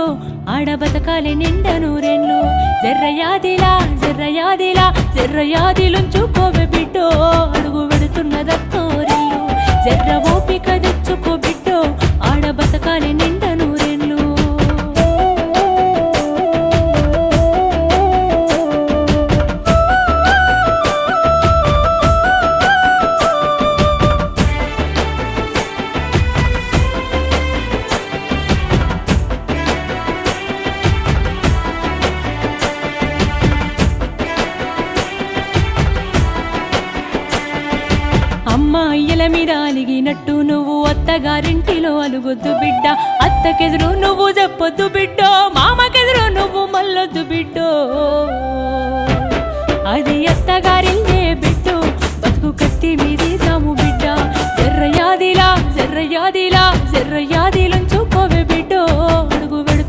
బిడ్డో ఆడ బతకాలి నిండా నూరెళ్ళు జర్రయాదిలా జర్రయాదిలా జర్రయాదిలుంచుకోవే బిడ్డో అడుగు వెడుతున్నదత్తోరిల్లు జర్ర ఓపిక తెచ్చుకో బిడ్డో ఆడ బతకాలి నిండా నూరెళ్ళు అమ్మ అయ్యల మీద అలిగినట్టు నువ్వు అత్తగారింటిలో అలుగొద్దు బిడ్డ అత్తకెదురు నువ్వు చెప్పొద్దు బిడ్డ